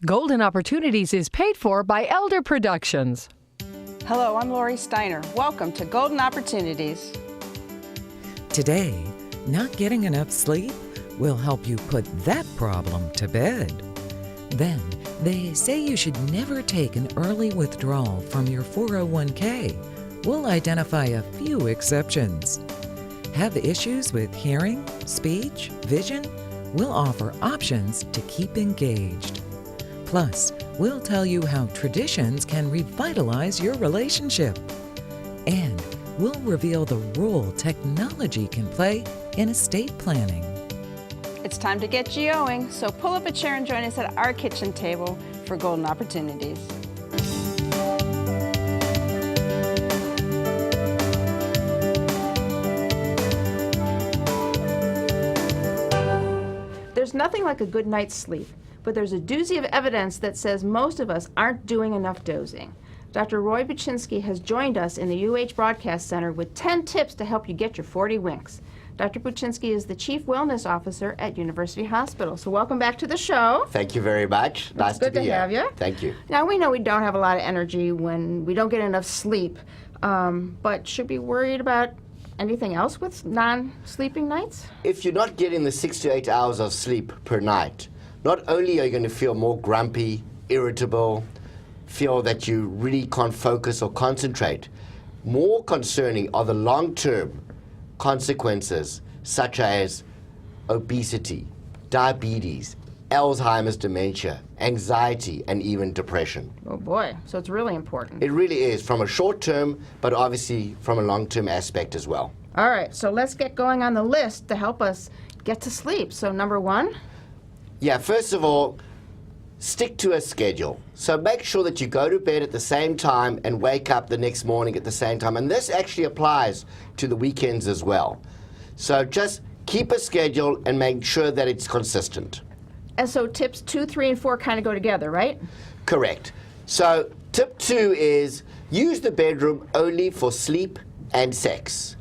Golden Opportunities is paid for by Elder Productions. Hello, I'm Lori Steiner. Welcome to Golden Opportunities. Today, not getting enough sleep will help you put that problem to bed. Then, they say you should never take an early withdrawal from your 401k. We'll identify a few exceptions. Have issues with hearing, speech, vision? We'll offer options to keep engaged. Plus, we'll tell you how traditions can revitalize your relationship. And we'll reveal the role technology can play in estate planning. It's time to get GOing, so pull up a chair and join us at our kitchen table for Golden Opportunities. There's nothing like a good night's sleep, but there's a doozy of evidence that says most of us aren't doing enough dozing. Dr. Roy Buczynski has joined us in the UH Broadcast Center with 10 tips to help you get your 40 winks. Dr. Buczynski is the Chief Wellness Officer at University Hospital. So welcome back to the show. Thank you very much. Nice to be here. Good to have you. Thank you. Now, we know we don't have a lot of energy when we don't get enough sleep, but should we be worried about anything else with non-sleeping nights? If you're not getting the 6 to 8 hours of sleep per night, not only are you going to feel more grumpy, irritable, feel that you really can't focus or concentrate, more concerning are the long-term consequences such as obesity, diabetes, Alzheimer's dementia, anxiety, and even depression. Oh boy, so it's really important. It really is, from a short-term, but obviously from a long-term aspect as well. All right, so let's get going on the list to help us get to sleep. So number one? Yeah, first of all, stick to a schedule. So make sure that you go to bed at the same time and wake up the next morning at the same time. And this actually applies to the weekends as well. So just keep a schedule and make sure that it's consistent. And so tips 2, 3, and 4 kind of go together, right? Correct. So tip 2 is use the bedroom only for sleep and sex.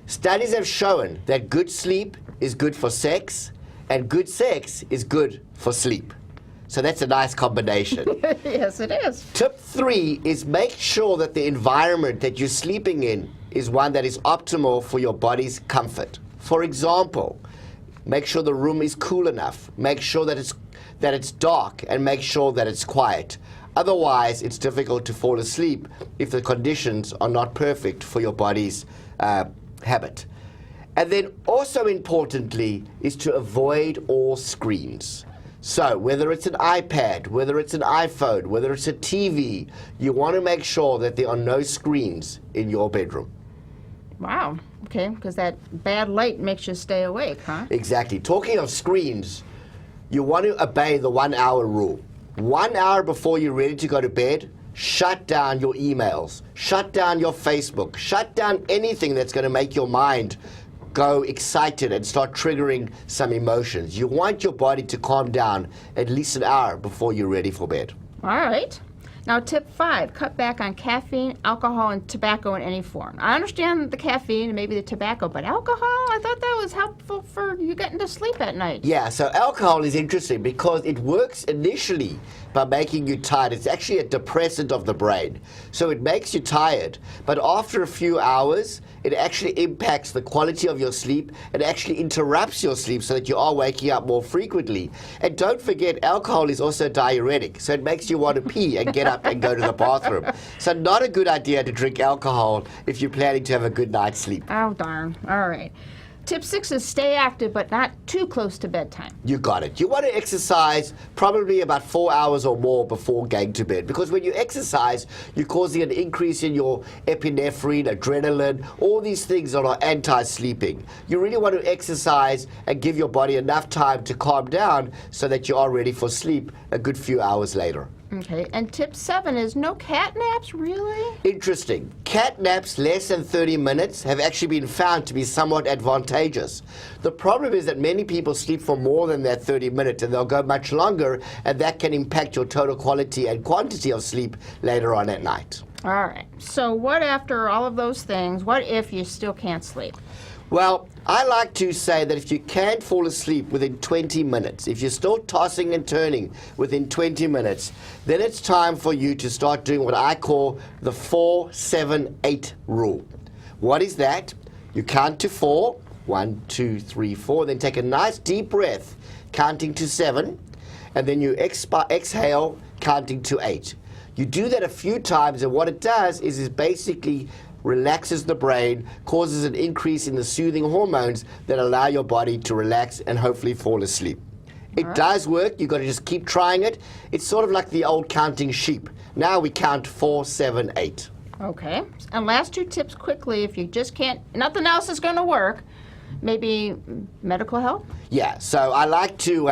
Studies have shown that good sleep is good for sex, and good sex is good for sleep. So that's a nice combination. Yes, it is. Tip 3 is make sure that the environment that you're sleeping in is one that is optimal for your body's comfort. For example, make sure the room is cool enough. Make sure that it's dark, and make sure that it's quiet. Otherwise, it's difficult to fall asleep if the conditions are not perfect for your body's habit. And then also importantly is to avoid all screens. So whether it's an iPad, whether it's an iPhone, whether it's a TV, you want to make sure that there are no screens in your bedroom. Wow, okay, because that bad light makes you stay awake, huh? Exactly. Talking of screens, you want to obey the 1 hour rule. 1 hour before you're ready to go to bed, shut down your emails, shut down your Facebook, shut down anything that's going to make your mind go excited and start triggering some emotions. You want your body to calm down at least an hour before you're ready for bed. All right. Now, tip 5, cut back on caffeine, alcohol, and tobacco in any form. I understand the caffeine and maybe the tobacco, but alcohol, I thought that was helpful for you getting to sleep at night. Yeah, so alcohol is interesting because it works initially by making you tired. It's actually a depressant of the brain. So it makes you tired, but after a few hours, it actually impacts the quality of your sleep and actually interrupts your sleep so that you are waking up more frequently. And don't forget, alcohol is also a diuretic, so it makes you want to pee and get up and go to the bathroom. So not a good idea to drink alcohol if you're planning to have a good night's sleep. Oh, darn. All right. Tip 6 is stay active, but not too close to bedtime. You got it. You want to exercise probably about 4 hours or more before going to bed, because when you exercise, you're causing an increase in your epinephrine, adrenaline, all these things that are anti-sleeping. You really want to exercise and give your body enough time to calm down so that you are ready for sleep a good few hours later. Okay, and tip 7 is no cat naps, really? Interesting. Cat naps less than 30 minutes have actually been found to be somewhat advantageous. The problem is that many people sleep for more than that 30 minutes, and they'll go much longer, and that can impact your total quality and quantity of sleep later on at night. All right, so what after all of those things, what if you still can't sleep? Well, I like to say that if you can't fall asleep within 20 minutes, if you're still tossing and turning within 20 minutes, then it's time for you to start doing what I call the 4-7-8 rule. What is that? You count to 4, 1, 2, 3, 4, then take a nice deep breath, counting to 7, and then you exhale, counting to 8. You do that a few times, and what it does is it basically relaxes the brain, causes an increase in the soothing hormones that allow your body to relax and hopefully fall asleep. It does work. You've got to just keep trying it. It's sort of like the old counting sheep. Now we count 4, 7, 8. Okay. And last 2 tips quickly, if you just can't, nothing else is going to work, maybe medical help? Yeah, so I like to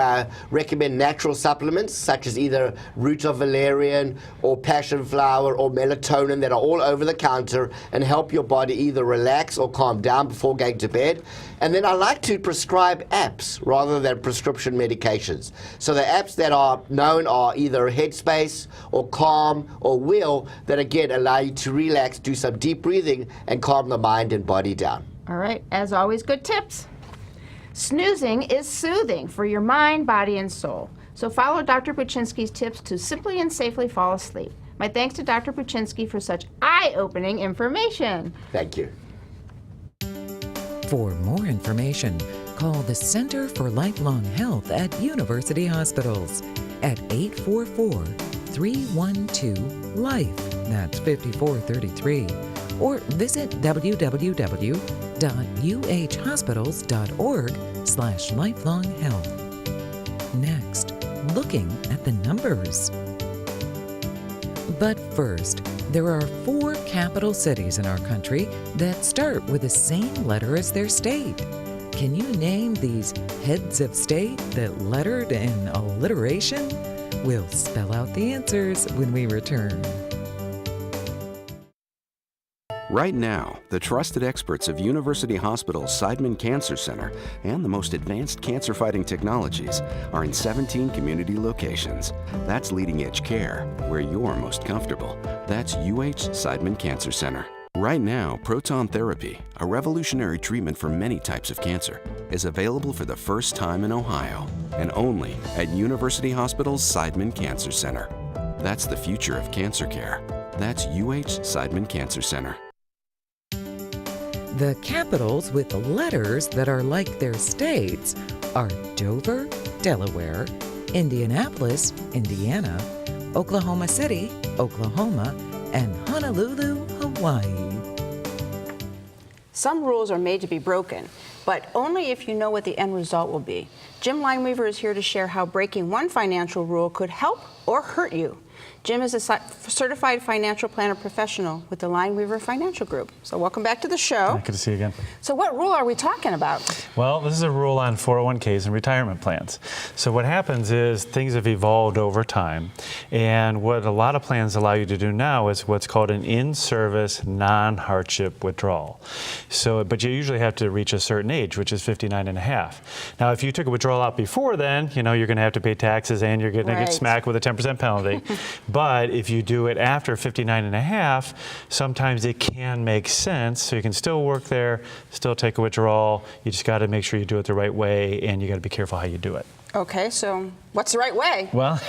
recommend natural supplements such as either root of valerian or passion flower or melatonin that are all over the counter and help your body either relax or calm down before going to bed. And then I like to prescribe apps rather than prescription medications. So the apps that are known are either Headspace or Calm or Will that again allow you to relax, do some deep breathing and calm the mind and body down. All right, as always, good tips. Snoozing is soothing for your mind, body, and soul. So follow Dr. Buczynski's tips to simply and safely fall asleep. My thanks to Dr. Buczynski for such eye-opening information. Thank you. For more information, call the Center for Lifelong Health at University Hospitals at 844-312-LIFE. That's 5433. Or visit www.uhhospitals.org/lifelonghealth. Next, looking at the numbers. But first, there are 4 capital cities in our country that start with the same letter as their state. Can you name these heads of state that lettered in alliteration? We'll spell out the answers when we return. Right now, the trusted experts of University Hospital's Seidman Cancer Center and the most advanced cancer-fighting technologies are in 17 community locations. That's leading-edge care, where you're most comfortable. That's UH Seidman Cancer Center. Right now, proton therapy, a revolutionary treatment for many types of cancer, is available for the first time in Ohio, and only at University Hospital's Seidman Cancer Center. That's the future of cancer care. That's UH Seidman Cancer Center. The capitals with letters that are like their states are Dover, Delaware, Indianapolis, Indiana, Oklahoma City, Oklahoma, and Honolulu, Hawaii. Some rules are made to be broken, but only if you know what the end result will be. Jim Lineweaver is here to share how breaking one financial rule could help or hurt you. Jim is a certified financial planner professional with the Lineweaver Financial Group. So welcome back to the show. Good to see you again. So what rule are we talking about? Well, this is a rule on 401ks and retirement plans. So what happens is things have evolved over time. And what a lot of plans allow you to do now is what's called an in-service non-hardship withdrawal. So, but you usually have to reach a certain age, which is 59 and a half. Now, if you took a withdrawal out before then, you know, you're going to have to pay taxes and you're going to get smacked with a 10% penalty. But if you do it after 59 and a half, sometimes it can make sense. So you can still work there, still take a withdrawal. You just got to make sure you do it the right way, and you got to be careful how you do it. Okay, so what's the right way? Well,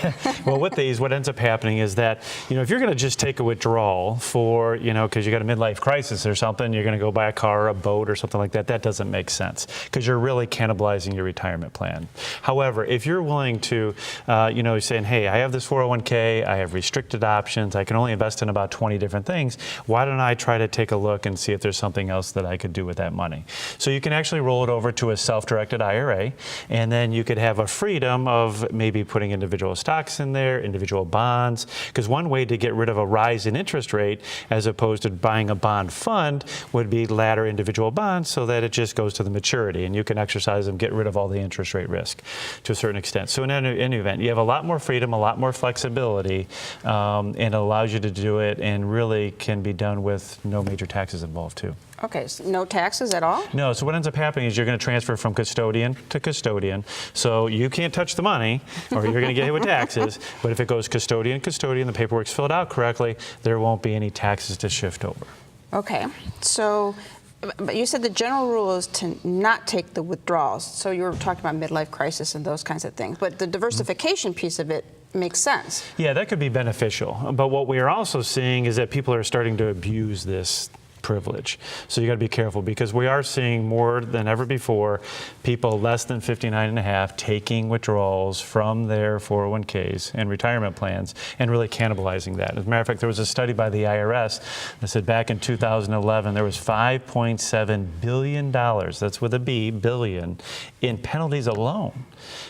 with these, what ends up happening is that, you know, if you're going to just take a withdrawal for, you know, because you got a midlife crisis or something, you're going to go buy a car or a boat or something like that, that doesn't make sense because you're really cannibalizing your retirement plan. However, if you're willing to, you know, saying, hey, I have this 401k, I have restricted options, I can only invest in about 20 different things, why don't I try to take a look and see if there's something else that I could do with that money? So you can actually roll it over to a self-directed IRA, and then you could have a freedom of maybe putting individual stocks in there, individual bonds, because one way to get rid of a rise in interest rate as opposed to buying a bond fund would be ladder individual bonds so that it just goes to the maturity and you can exercise them, get rid of all the interest rate risk to a certain extent. So in any event, you have a lot more freedom, a lot more flexibility, and it allows you to do it and really can be done with no major taxes involved too. Okay, so no taxes at all? No, so what ends up happening is you're going to transfer from custodian to custodian. So you can't touch the money or you're going to get hit with taxes. But if it goes custodian, custodian, the paperwork's filled out correctly, there won't be any taxes to shift over. Okay, so But you said the general rule is to not take the withdrawals. So you were talking about midlife crisis and those kinds of things. But the diversification piece of it makes sense. Yeah, that could be beneficial. But what we are also seeing is that people are starting to abuse this privilege. So you got to be careful, because we are seeing more than ever before people less than 59 and a half taking withdrawals from their 401ks and retirement plans and really cannibalizing that. As a matter of fact, there was a study by the IRS that said back in 2011 there was $5.7 billion, that's with a B, billion, in penalties alone.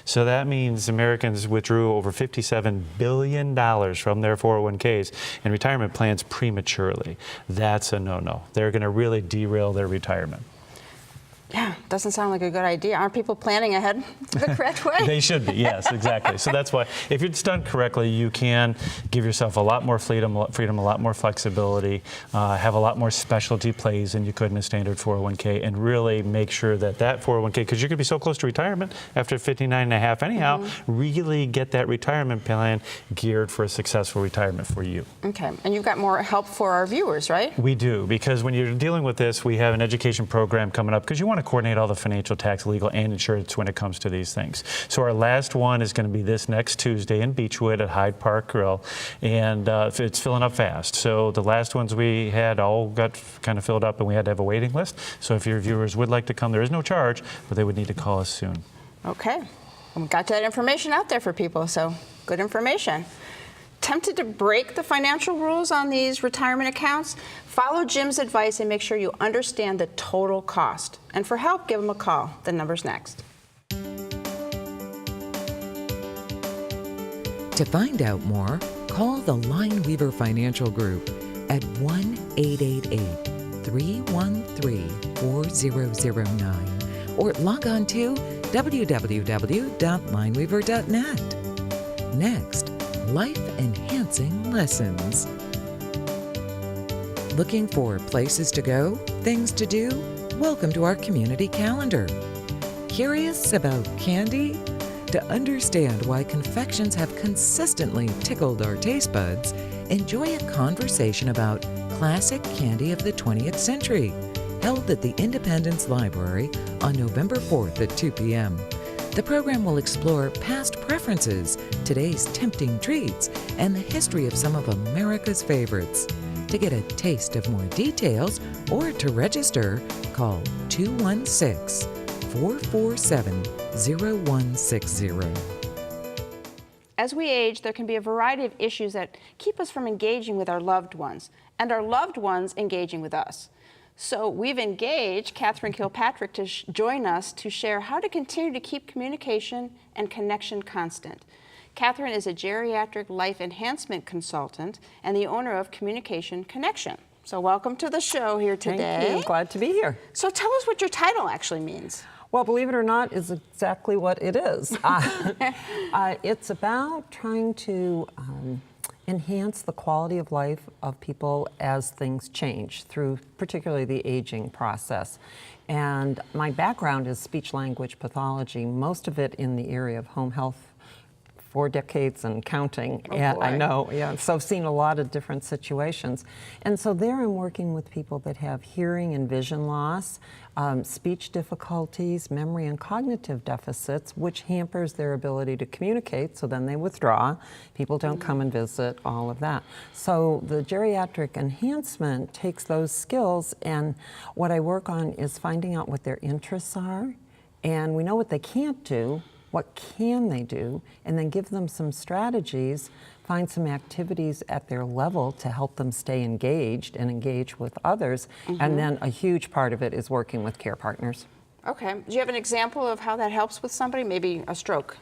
So that means Americans withdrew over $57 billion from their 401ks and retirement plans prematurely. That's a no-no. They're going to really derail their retirement. Yeah, doesn't sound like a good idea. Aren't people planning ahead the correct way? They should be, yes, exactly. So that's why, if it's done correctly, you can give yourself a lot more freedom, a lot more flexibility, have a lot more specialty plays than you could in a standard 401k, and really make sure that that 401k, because you're going to be so close to retirement after 59 and a half anyhow, really get that retirement plan geared for a successful retirement for you. Okay, and you've got more help for our viewers, right? We do, because when you're dealing with this, we have an education program coming up, because you want to coordinate all the financial, tax, legal, and insurance when it comes to these things. So our last one is going to be this next Tuesday in Beechwood at Hyde Park Grill, and it's filling up fast. So the last ones we had all got kind of filled up, and we had to have a waiting list. So if your viewers would like to come, there is no charge, but they would need to call us soon. Okay, we got that information out there for people, so good information. Tempted to break the financial rules on these retirement accounts? Follow Jim's advice and make sure you understand the total cost. And for help, give him a call. The number's next. To find out more, call the Lineweaver Financial Group at 1-888-313-4009 or log on to www.lineweaver.net. Next, life-enhancing lessons. Looking for places to go, things to do? Welcome to our community calendar. Curious about candy? To understand why confections have consistently tickled our taste buds, enjoy a conversation about classic candy of the 20th century, held at the Independence Library on November 4th at 2 p.m. The program will explore past preferences, today's tempting treats, and the history of some of America's favorites. To get a taste of more details or to register, call 216-447-0160. As we age, there can be a variety of issues that keep us from engaging with our loved ones, and our loved ones engaging with us. So we've engaged Catherine Kilpatrick to join us to share how to continue to keep communication and connection constant. Catherine is a geriatric life enhancement consultant and the owner of Communication Connection. So welcome to the show here today. Thank you. Glad to be here. So tell us what your title actually means. Well, believe it or not, is exactly what it is. It's about trying to enhance the quality of life of people as things change through particularly the aging process. And my background is speech-language pathology, most of it in the area of home health, 4 decades and counting. Oh, yeah, boy. I know, yeah. So I've seen a lot of different situations. And so there I'm working with people that have hearing and vision loss, speech difficulties, memory and cognitive deficits, which hampers their ability to communicate, so then they withdraw. People don't come and visit, all of that. So the geriatric enhancement takes those skills, and what I work on is finding out what their interests are, and we know what they can't do. What can they do? And then give them some strategies, find some activities at their level to help them stay engaged and engage with others. And then a huge part of it is working with care partners. Okay. Do you have an example of how that helps with somebody? Maybe a stroke?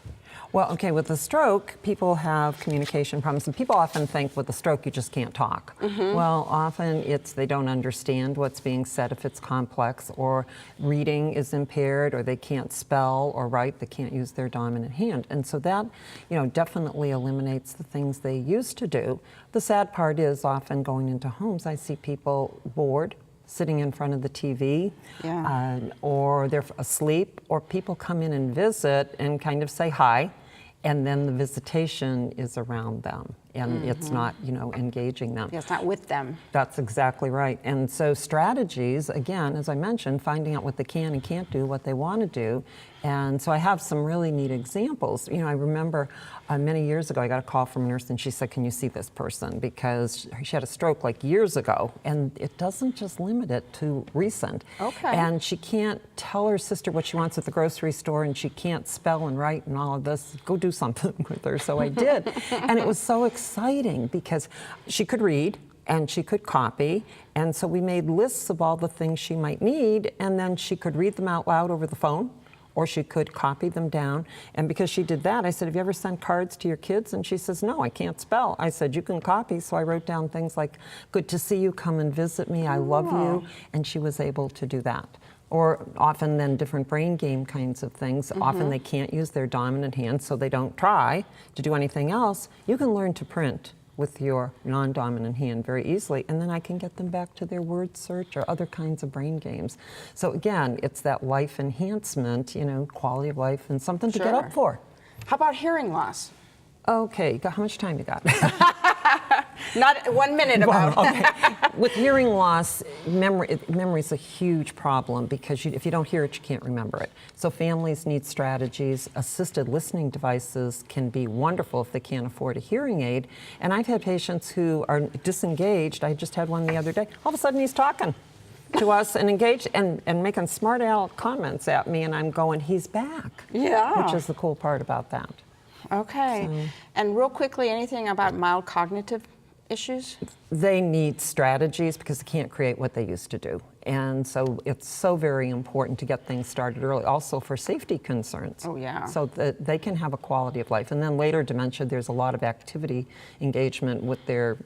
Well, okay, with a stroke, people have communication problems, and people often think with a stroke you just can't talk. Well, often it's they don't understand what's being said if it's complex, or reading is impaired, or they can't spell or write, they can't use their dominant hand. And so that, you know, definitely eliminates the things they used to do. The sad part is often going into homes, I see people bored, sitting in front of the TV, or they're asleep, or people come in and visit and kind of say hi, and then the visitation is around them. and it's not, engaging them. Yeah, it's not with them. That's exactly right. And so strategies, again, as I mentioned, finding out what they can and can't do, what they want to do. And so I have some really neat examples. I remember many years ago, I got a call from a nurse and she said, can you see this person? Because she had a stroke like years ago, and it doesn't just limit it to recent. Okay. And she can't tell her sister what she wants at the grocery store, and she can't spell and write and all of this. Go do something with her. So I did. And it was so exciting because she could read and she could copy. And so we made lists of all the things she might need, and then she could read them out loud over the phone, or she could copy them down. And because she did that, I said, have you ever sent cards to your kids? And she says, no, I can't spell. I said, you can copy. So I wrote down things like, good to see you, come and visit me, I love you. And she was able to do that. Or often then different brain game kinds of things. Often they can't use their dominant hand, so they don't try to do anything else. You can learn to print with your non-dominant hand very easily, and then I can get them back to their word search or other kinds of brain games. So again, it's that life enhancement, quality of life, and something to get up for. How about hearing loss? Okay, how much time you got? Not 1 minute about. Well, okay. With hearing loss, memory is a huge problem because if you don't hear it, you can't remember it. So families need strategies. Assisted listening devices can be wonderful if they can't afford a hearing aid. And I've had patients who are disengaged. I just had one the other day. All of a sudden, he's talking to us and engaged and making smart aleck comments at me, and I'm going, he's back. Yeah. Which is the cool part about that. Okay. So, and real quickly, anything about mild cognitive issues? They need strategies because they can't create what they used to do. And so it's so very important to get things started early, also for safety concerns. Oh, yeah. So that they can have a quality of life. And then later dementia, there's a lot of activity engagement with their,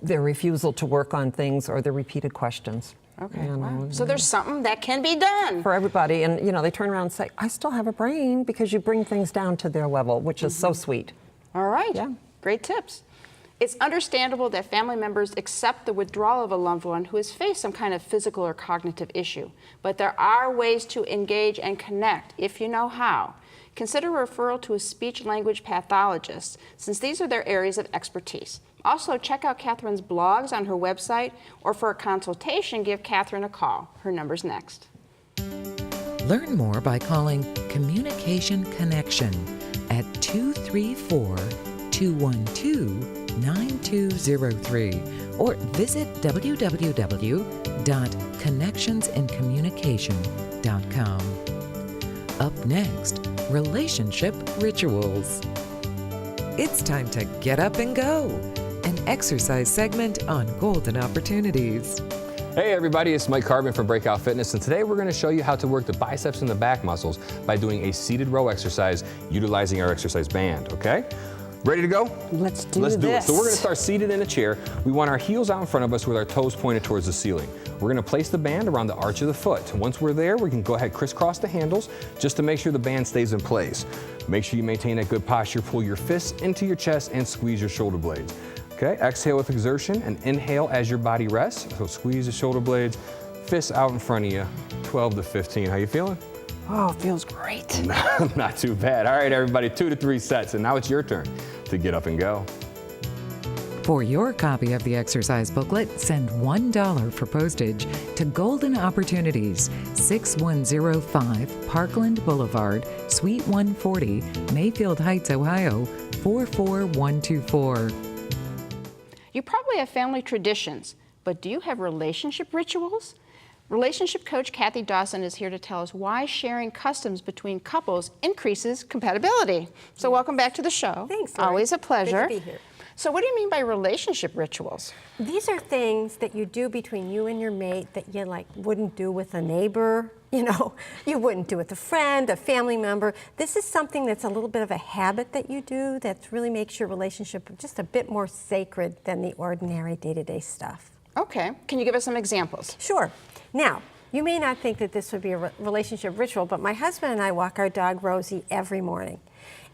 their refusal to work on things or their repeated questions. Okay, wow. So there's something that can be done. For everybody. And, they turn around and say, I still have a brain, because you bring things down to their level, which is so sweet. All right. Yeah. Great tips. It's understandable that family members accept the withdrawal of a loved one who has faced some kind of physical or cognitive issue. But there are ways to engage and connect if you know how. Consider a referral to a speech-language pathologist, since these are their areas of expertise. Also, check out Catherine's blogs on her website, or for a consultation, give Catherine a call. Her number's next. Learn more by calling Communication Connection at 234-212-9203 or visit www.connectionsincommunication.com. Up next, relationship rituals. It's time to get up and go, an exercise segment on golden opportunities. Hey everybody, it's Mike Carbon from Breakout Fitness, and today we're going to show you how to work the biceps and the back muscles by doing a seated row exercise utilizing our exercise band, okay? Ready to go? Let's do it. this. So we're going to start seated in a chair. We want our heels out in front of us with our toes pointed towards the ceiling. We're going to place the band around the arch of the foot. Once we're there, we can go ahead crisscross the handles just to make sure the band stays in place. Make sure you maintain a good posture. Pull your fists into your chest and squeeze your shoulder blades. Okay, exhale with exertion and inhale as your body rests. So squeeze the shoulder blades, fists out in front of you, 12 to 15. How you feeling? Oh, it feels great. Not too bad. All right, everybody, 2 to 3 sets. And now it's your turn to get up and go. For your copy of the exercise booklet, send $1 for postage to Golden Opportunities, 6105 Parkland Boulevard, Suite 140, Mayfield Heights, Ohio, 44124. You probably have family traditions, but do you have relationship rituals? Relationship coach Kathy Dawson is here to tell us why sharing customs between couples increases compatibility. So welcome back to the show. Thanks, Lori. Always a pleasure. Great to be here. So what do you mean by relationship rituals? These are things that you do between you and your mate that you wouldn't do with a neighbor, you wouldn't do with a friend, a family member. This is something that's a little bit of a habit that you do that really makes your relationship just a bit more sacred than the ordinary day-to-day stuff. Okay, can you give us some examples? Sure. Now, you may not think that this would be a relationship ritual, but my husband and I walk our dog Rosie every morning.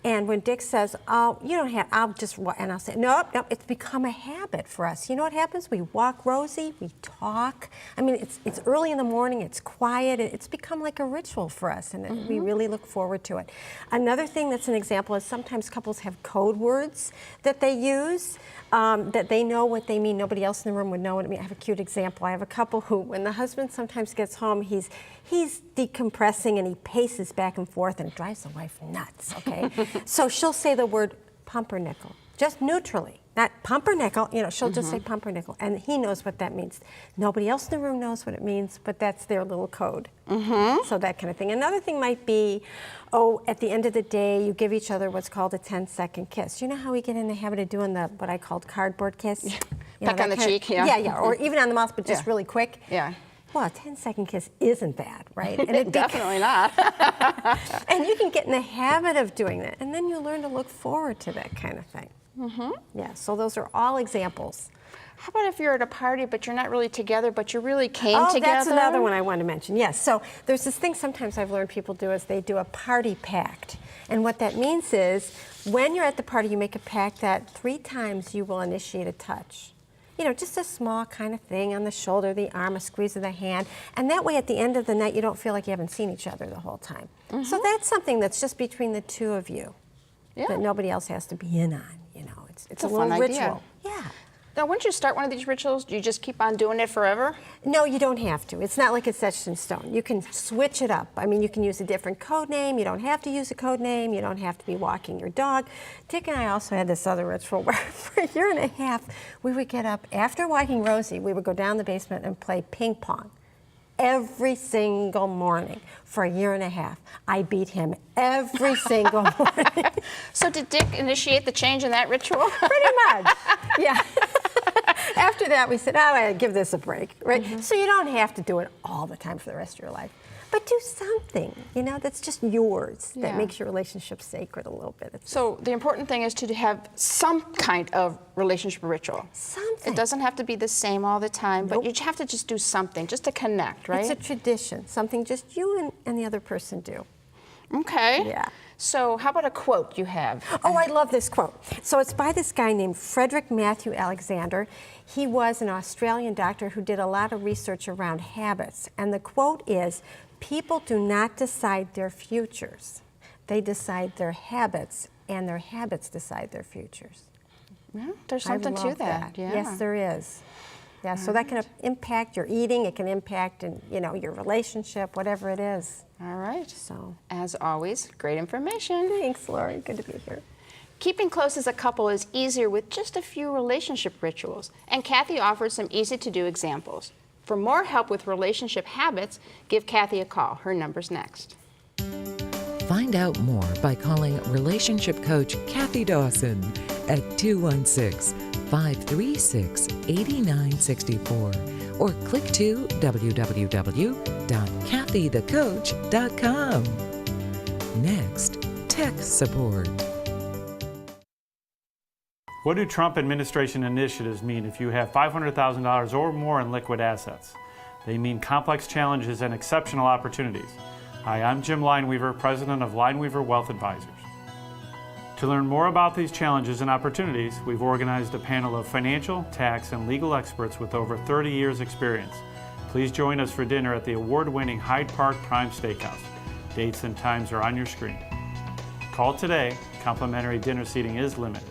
And when Dick says, oh, you don't have, I'll just, and I'll say, nope, it's become a habit for us. You know what happens? We walk Rosie, we talk. I mean, it's early in the morning, it's quiet, it's become like a ritual for us, and we really look forward to it. Another thing that's an example is sometimes couples have code words that they use, that they know what they mean. Nobody else in the room would know what it means. I have a cute example. I have a couple who, when the husband sometimes gets home, he's decompressing and he paces back and forth and it drives the wife nuts, okay? So she'll say the word pumpernickel, just neutrally, not pumpernickel, you know, she'll just say pumpernickel, and he knows what that means. Nobody else in the room knows what it means, but that's their little code. So that kind of thing. Another thing might be, oh, at the end of the day, you give each other what's called a 10-second kiss. You know how we get in the habit of doing what I called cardboard kiss? You Peck know, on the cheek, yeah. Yeah, or even on the mouth, but just really quick. Yeah. Well, a 10-second kiss isn't that, right? And it Definitely not. and you can get in the habit of doing that, and then you learn to look forward to that kind of thing. Yeah, so those are all examples. How about if you're at a party, but you're not really together, but you really came together? Oh, that's another one I want to mention. Yes, so there's this thing sometimes I've learned people do is they do a party pact. And what that means is when you're at the party, you make a pact that 3 times you will initiate a touch. You know, just a small kind of thing on the shoulder, the arm, a squeeze of the hand. And that way at the end of the night, you don't feel like you haven't seen each other the whole time. So that's something that's just between the two of you that nobody else has to be in on, you know. It's a little ritual. Yeah. Now, once you start one of these rituals, do you just keep on doing it forever? No, you don't have to. It's not like it's etched in stone. You can switch it up. I mean, you can use a different code name. You don't have to use a code name. You don't have to be walking your dog. Dick and I also had this other ritual where for a year and a half, we would get up after walking Rosie, we would go down the basement and play ping pong every single morning for a year and a half. I beat him every single morning. So did Dick initiate the change in that ritual? Pretty much, yeah. After that, we said, oh, I give this a break, right? So you don't have to do it all the time for the rest of your life. But do something, you know, that's just yours, that makes your relationship sacred a little bit. So the important thing is to have some kind of relationship ritual. Something. It doesn't have to be the same all the time, but you have to just do something, just to connect, right? It's a tradition, something just you and the other person do. Okay. Yeah. So how about a quote you have? Oh, I love this quote. So it's by this guy named Frederick Matthew Alexander. He was an Australian doctor who did a lot of research around habits. And the quote is, people do not decide their futures. They decide their habits, and their habits decide their futures. Well, there's something to that. Yeah. Yes, there is. Yeah, so that can impact your eating. It can impact, your relationship, whatever it is. All right. So, as always, great information. Thanks, Lori. Good to be here. Keeping close as a couple is easier with just a few relationship rituals, and Kathy offers some easy-to-do examples. For more help with relationship habits, give Kathy a call. Her number's next. Find out more by calling relationship coach Kathy Dawson at 216-536-8964 or click to www.kathythecoach.com. Next, tech support. What do Trump administration initiatives mean if you have $500,000 or more in liquid assets? They mean complex challenges and exceptional opportunities. Hi, I'm Jim Lineweaver, president of Lineweaver Wealth Advisors. To learn more about these challenges and opportunities, we've organized a panel of financial, tax, and legal experts with over 30 years' experience. Please join us for dinner at the award-winning Hyde Park Prime Steakhouse. Dates and times are on your screen. Call today. Complimentary dinner seating is limited.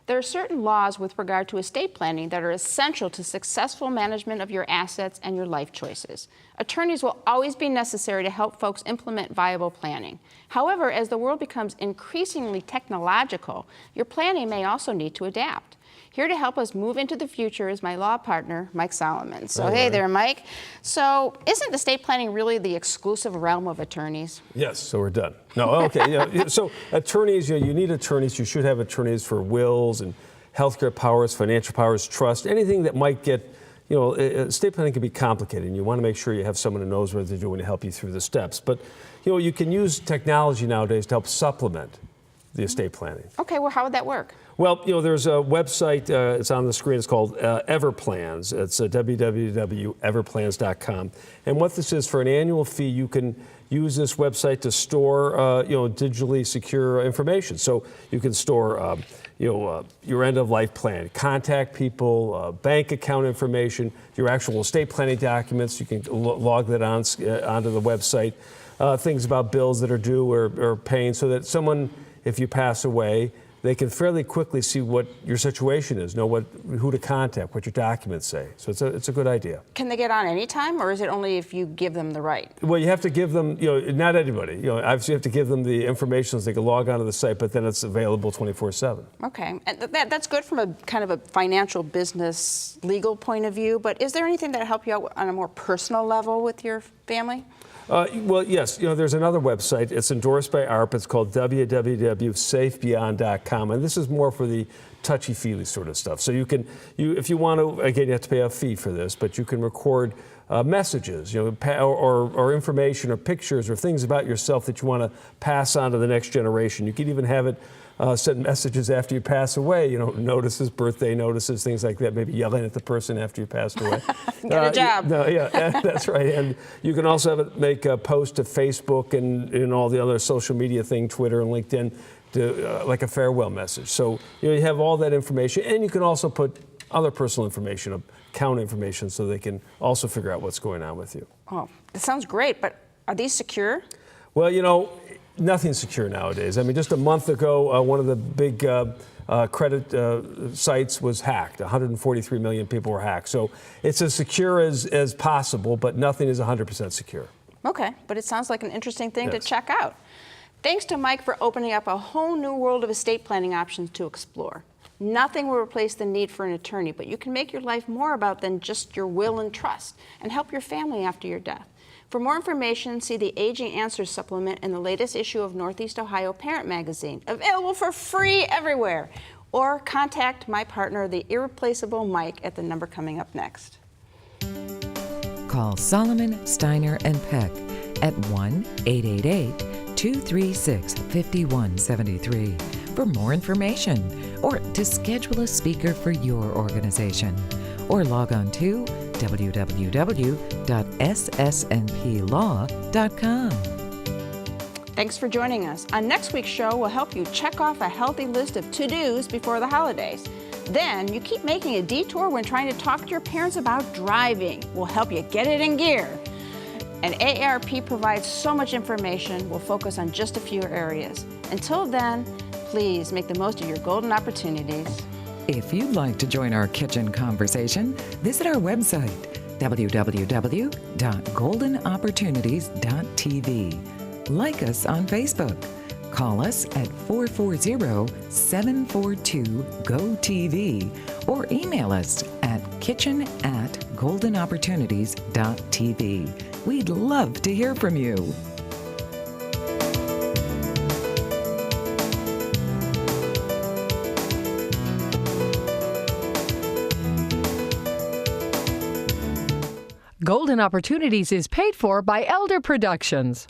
There are certain laws with regard to estate planning that are essential to successful management of your assets and your life choices. Attorneys will always be necessary to help folks implement viable planning. However, as the world becomes increasingly technological, your planning may also need to adapt. Here to help us move into the future is my law partner, Mike Solomon. So, hey there, Mike. So, isn't estate planning really the exclusive realm of attorneys? Yes, so we're done. No, okay. So, attorneys, you need attorneys. You should have attorneys for wills and healthcare powers, financial powers, trust, anything that might get, estate planning can be complicated, and you want to make sure you have someone who knows what they're doing to help you through the steps. But, you can use technology nowadays to help supplement the estate planning. Okay, well, how would that work? Well, there's a website, it's on the screen, it's called Everplans. It's www.everplans.com. And what this is, for an annual fee, you can use this website to store, digitally secure information. So you can store, your end-of-life plan, contact people, bank account information, your actual estate planning documents. You can log that onto the website. Things about bills that are due or paying, so that someone, if you pass away, they can fairly quickly see what your situation is, know who to contact, what your documents say. So it's a good idea. Can they get on anytime, or is it only if you give them the right? Well, you have to give them, not anybody. Obviously you have to give them the information so they can log onto the site, but then it's available 24/7. Okay, and that's good from a kind of a financial, business, legal point of view, but is there anything that help you out on a more personal level with your family? Well, yes. There's another website. It's endorsed by ARP. It's called www.safebeyond.com, and this is more for the touchy-feely sort of stuff. So if you want to, again, you have to pay a fee for this, but you can record messages, or information or pictures or things about yourself that you want to pass on to the next generation. You can even have it send messages after you pass away, notices, birthday notices, things like that, maybe yelling at the person after you passed away. Get a job. That's right. And you can also have it make a post to Facebook and all the other social media thing, Twitter and LinkedIn, like a farewell message. So you have all that information, and you can also put other personal information, account information, so they can also figure out what's going on with you. Oh, that sounds great, but are these secure? Well, nothing's secure nowadays. I mean, just a month ago, one of the big credit sites was hacked. 143 million people were hacked. So it's as secure as possible, but nothing is 100% secure. Okay, but it sounds like an interesting thing to check out. Thanks to Mike for opening up a whole new world of estate planning options to explore. Nothing will replace the need for an attorney, but you can make your life more about than just your will and trust, and help your family after your death. For more information, see the Aging Answers supplement in the latest issue of Northeast Ohio Parent Magazine, available for free everywhere. Or contact my partner, the irreplaceable Mike, at the number coming up next. Call Solomon, Steiner, and Peck at 1-888-236-5173 for more information, or to schedule a speaker for your organization. Or log on to www.ssnplaw.com. Thanks for joining us. On next week's show, we'll help you check off a healthy list of to-dos before the holidays. Then you keep making a detour when trying to talk to your parents about driving. We'll help you get it in gear. And AARP provides so much information, we'll focus on just a few areas. Until then, please make the most of your golden opportunities. If you'd like to join our kitchen conversation, visit our website, www.goldenopportunities.tv. Like us on Facebook. Call us at 440-742-GO-TV or email us at kitchen@goldenopportunities.tv. We'd love to hear from you. Golden Opportunities is paid for by Elder Productions.